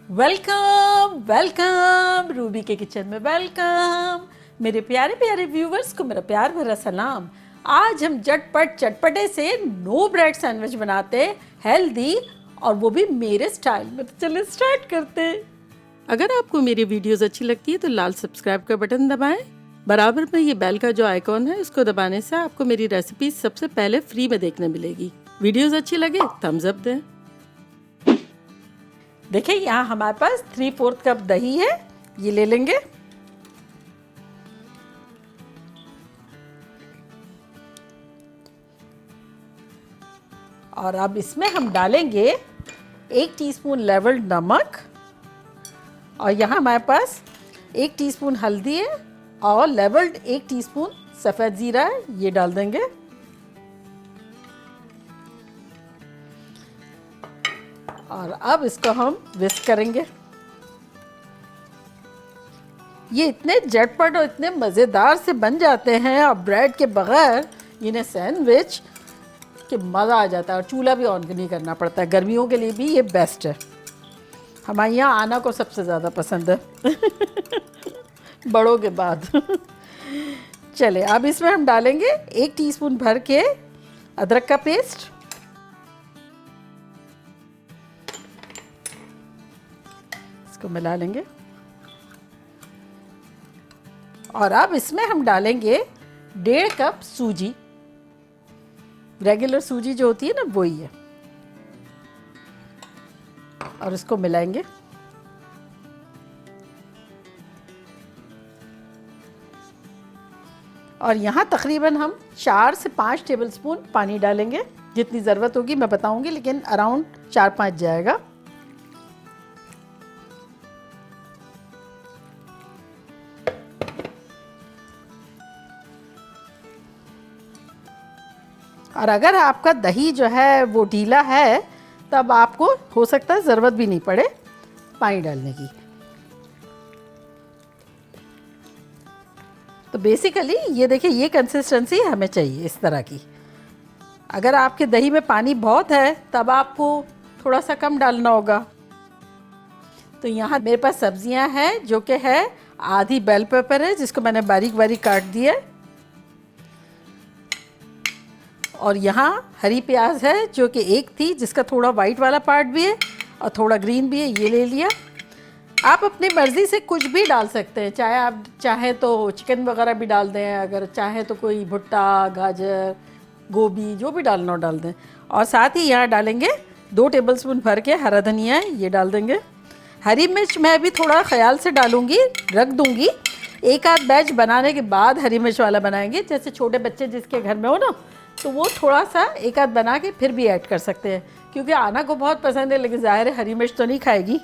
Welcome welcome Ruby के kitchen में welcome. मेरे प्यारे प्यारे व्यूवर्स को मेरा प्यार भरा सलाम। आज हम झटपट चटपटे से नो ब्रेड सैंडविच बनाते हैं, हेल्दी और वो भी मेरे स्टाइल में। तो चलिए स्टार्ट करते हैं। अगर आपको मेरी वीडियोस अच्छी लगती है तो लाल सब्सक्राइब का बटन दबाएं। बराबर में ये बेल का जो आइकॉन है इसको दबाने से आपको मेरी रेसिपी सबसे पहले फ्री में देखने मिलेगी। वीडियोस अच्छी लगे थम्स अप दें। देखिए यहाँ हमारे पास 3/4 कप दही है, ये ले लेंगे। और अब इसमें हम डालेंगे 1 टीस्पून लेवल्ड नमक, और यहाँ हमारे पास 1 टीस्पून हल्दी है और लेवल्ड 1 टीस्पून सफ़ेद ज़ीरा है, ये डाल देंगे। और अब इसको हम विस्क करेंगे। ये इतने झटपट और इतने मज़ेदार से बन जाते हैं और ब्रेड के बगैर इन्हें सैंडविच कि मज़ा आ जाता है। और चूल्हा भी ऑन नहीं करना पड़ता है। गर्मियों के लिए भी ये बेस्ट है। हमारे यहाँ आना को सबसे ज़्यादा पसंद है बड़ों के बाद चले अब इसमें हम डालेंगे 1 टीस्पून भर के अदरक का पेस्ट। इसको मिला लेंगे। और अब इसमें हम डालेंगे 1.5 कप सूजी। रेगुलर सूजी जो होती है ना वही है। और इसको मिलाएंगे। और यहाँ तकरीबन हम 4 से 5 टेबलस्पून पानी डालेंगे। जितनी ज़रूरत होगी मैं बताऊंगी, लेकिन अराउंड 4-5 जाएगा। और अगर आपका दही जो है वो ढीला है तब आपको हो सकता है ज़रूरत भी नहीं पड़े पानी डालने की। तो बेसिकली ये देखिए, ये कंसिस्टेंसी हमें चाहिए इस तरह की। अगर आपके दही में पानी बहुत है तब आपको थोड़ा सा कम डालना होगा। तो यहाँ मेरे पास सब्जियां हैं जो कि है आधी बेल पेपर है जिसको मैंने बारीक बारीक काट दिया है, और यहाँ हरी प्याज है जो कि एक थी जिसका थोड़ा वाइट वाला पार्ट भी है और थोड़ा ग्रीन भी है, ये ले लिया। आप अपनी मर्ज़ी से कुछ भी डाल सकते हैं, चाहे आप चाहे तो चिकन वगैरह भी डाल दें, अगर चाहे तो कोई भुट्टा, गाजर, गोभी जो भी डालना हो डाल दें। और साथ ही यहाँ डालेंगे 2 टेबलस्पून भर के हरा धनिया है, ये डाल देंगे। हरी मिर्च मैं अभी थोड़ा ख्याल से डालूँगी, रख दूँगी। एक आध बैच बनाने के बाद हरी मिर्च वाला बनाएंगे। जैसे छोटे बच्चे जिसके घर में हो ना, तो वो थोड़ा सा एक आध बना के फिर भी ऐड कर सकते हैं, क्योंकि आना को बहुत पसंद है लेकिन ज़ाहिर है हरी मिर्च तो नहीं खाएगी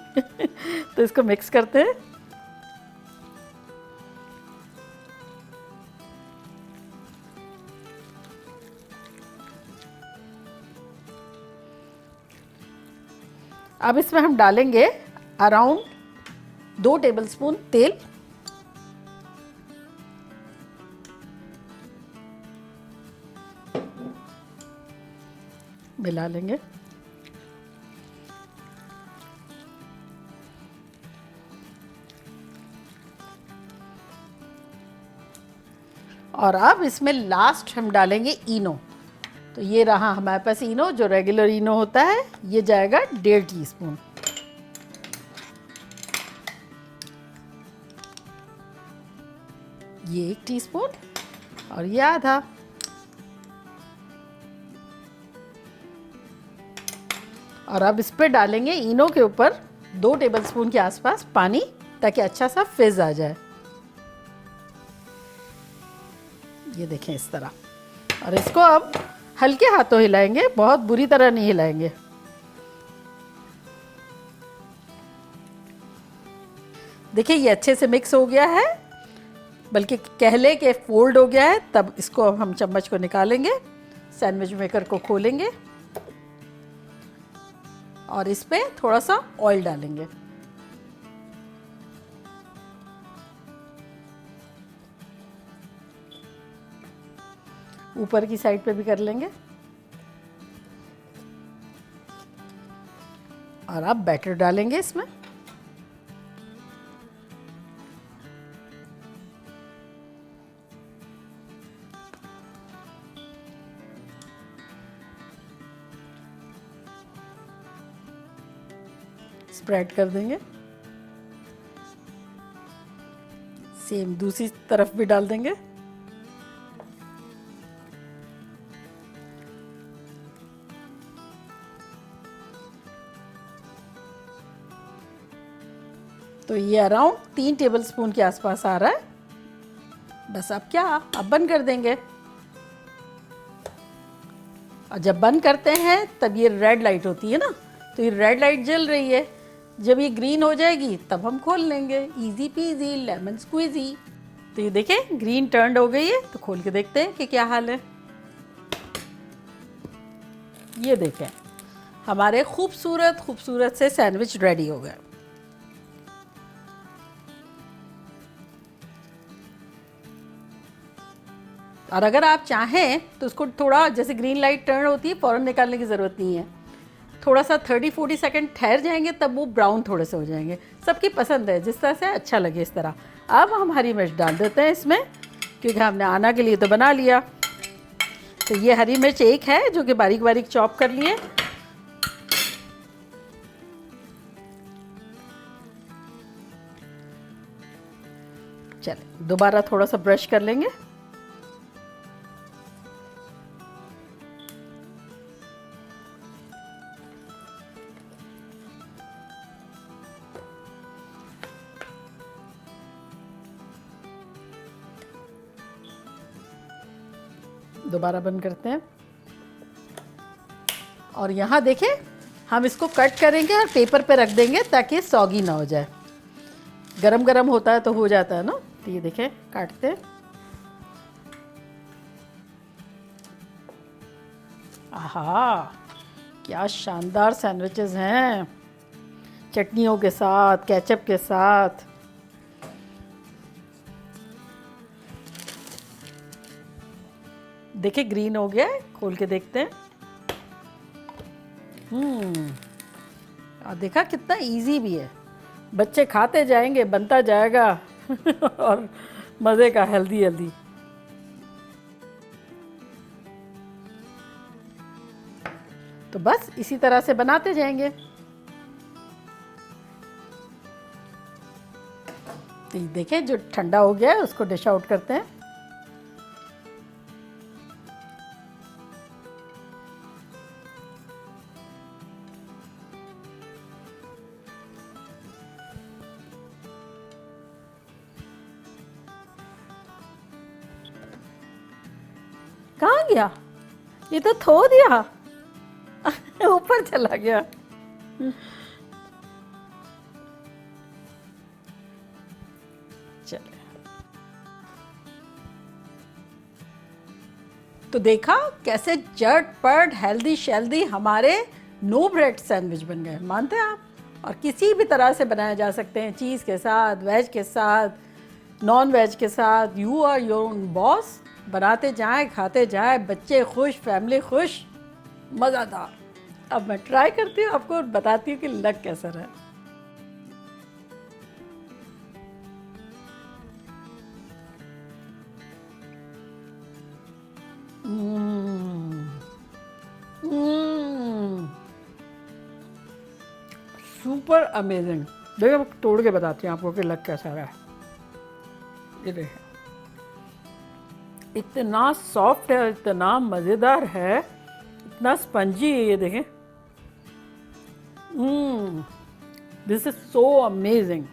तो इसको मिक्स करते हैं। अब इसमें हम डालेंगे अराउंड 2 टेबलस्पून तेल। मिला लेंगे। और अब इसमें लास्ट हम डालेंगे इनो। तो ये रहा हमारे पास इनो, जो रेगुलर इनो होता है, ये जाएगा 1.5 टीस्पून। ये 1 टीस्पून और ये आधा। और अब इस पर डालेंगे इनो के ऊपर 2 टेबलस्पून के आसपास पानी, ताकि अच्छा सा फिज आ जाए। ये देखें इस तरह। और इसको अब हल्के हाथों हिलाएंगे, बहुत बुरी तरह नहीं हिलाएंगे। देखिए ये अच्छे से मिक्स हो गया है, बल्कि कह ले कि फोल्ड हो गया है। तब इसको अब हम चम्मच को निकालेंगे, सैंडविच मेकर को खोलेंगे और इस पे थोड़ा सा ऑयल डालेंगे। ऊपर की साइड पे भी कर लेंगे। और अब बैटर डालेंगे इसमें। स्प्रेड कर देंगे। सेम दूसरी तरफ भी डाल देंगे। तो ये अराउंड 3 टेबलस्पून के आसपास आ रहा है। बस अब क्या, अब बंद कर देंगे। और जब बंद करते हैं तब ये रेड लाइट होती है ना, तो ये रेड लाइट जल रही है। जब ये ग्रीन हो जाएगी तब हम खोल लेंगे। Easy peasy lemon squeezy. तो ये देखें ग्रीन टर्न हो गई है, तो खोल के देखते हैं कि क्या हाल है। ये देखें हमारे खूबसूरत खूबसूरत से सैंडविच रेडी हो गए। और अगर आप चाहें तो उसको थोड़ा, जैसे ग्रीन लाइट टर्न होती है फ़ौरन निकालने की ज़रूरत नहीं है, थोड़ा सा 30-40 सेकंड ठहर जाएंगे तब वो ब्राउन थोड़े से हो जाएंगे। सबकी पसंद है, जिस तरह से अच्छा लगे इस तरह। अब हम हरी मिर्च डाल देते हैं इसमें, क्योंकि हमने आना के लिए तो बना लिया। तो ये हरी मिर्च एक है जो कि बारीक बारीक चॉप कर लिए। चले दोबारा थोड़ा सा ब्रश कर लेंगे। दोबारा बंद करते हैं। और यहाँ देखें हम इसको कट करेंगे और पेपर पे रख देंगे ताकि सॉगी ना हो जाए। गरम गरम होता है तो हो जाता है ना। तो ये देखें काटते हैं। आहा क्या शानदार सैंडविचेस हैं, चटनियों के साथ, केचप के साथ। देखिए ग्रीन हो गया है, खोल के देखते हैं। और देखा कितना इजी भी है, बच्चे खाते जाएंगे, बनता जाएगा और मज़े का हेल्दी हेल्दी। तो बस इसी तरह से बनाते जाएंगे। तो देखें जो ठंडा हो गया है उसको डिश आउट करते हैं। कहाँ गया? ये तो थो दिया ऊपर चला गया। चले तो देखा कैसे झटपट हेल्दी शेल्दी हमारे नो ब्रेड सैंडविच बन गए। मानते हैं आप? और किसी भी तरह से बनाए जा सकते हैं, चीज़ के साथ, वेज के साथ, नॉन वेज के साथ। You are your own boss. बनाते जाएं, खाते जाएं, बच्चे खुश, फैमिली खुश, मज़ेदार। अब मैं ट्राई करती हूँ आपको और बताती हूँ कि लग कैसा रहा। Super amazing. देखो मैं तोड़ के बताती हूँ आपको कि लग कैसा रहा है। ये देखिए इतना सॉफ्ट है, इतना मज़ेदार है, इतना स्पंजी है। ये देखें, दिस इज सो अमेजिंग।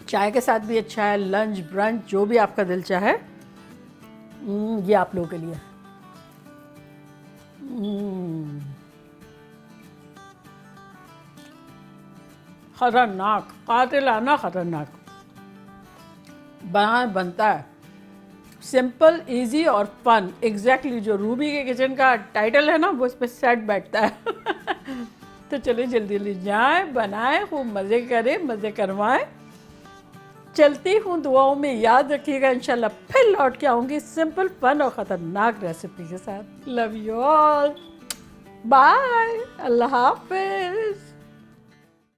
चाय के साथ भी अच्छा है, लंच ब्रंच जो भी आपका दिल चाहे। ये आप लोगों के लिए। खतरनाक, कातिलाना खतरनाक बनता है। सिंपल, इजी और फन। एग्जैक्टली जो रूबी के किचन का टाइटल है ना, वो इस पर सेट बैठता है। तो चलिए जल्दी जल्दी जाएं, बनाएं, खूब मज़े करें, मज़े करवाएं। चलती हूँ, दुआओं में याद रखिएगा। इंशाल्लाह फिर लौट के आऊँगी सिंपल, फन और ख़तरनाक रेसिपी के साथ। लव यू ऑल, बाय, अल्लाह हाफिज़।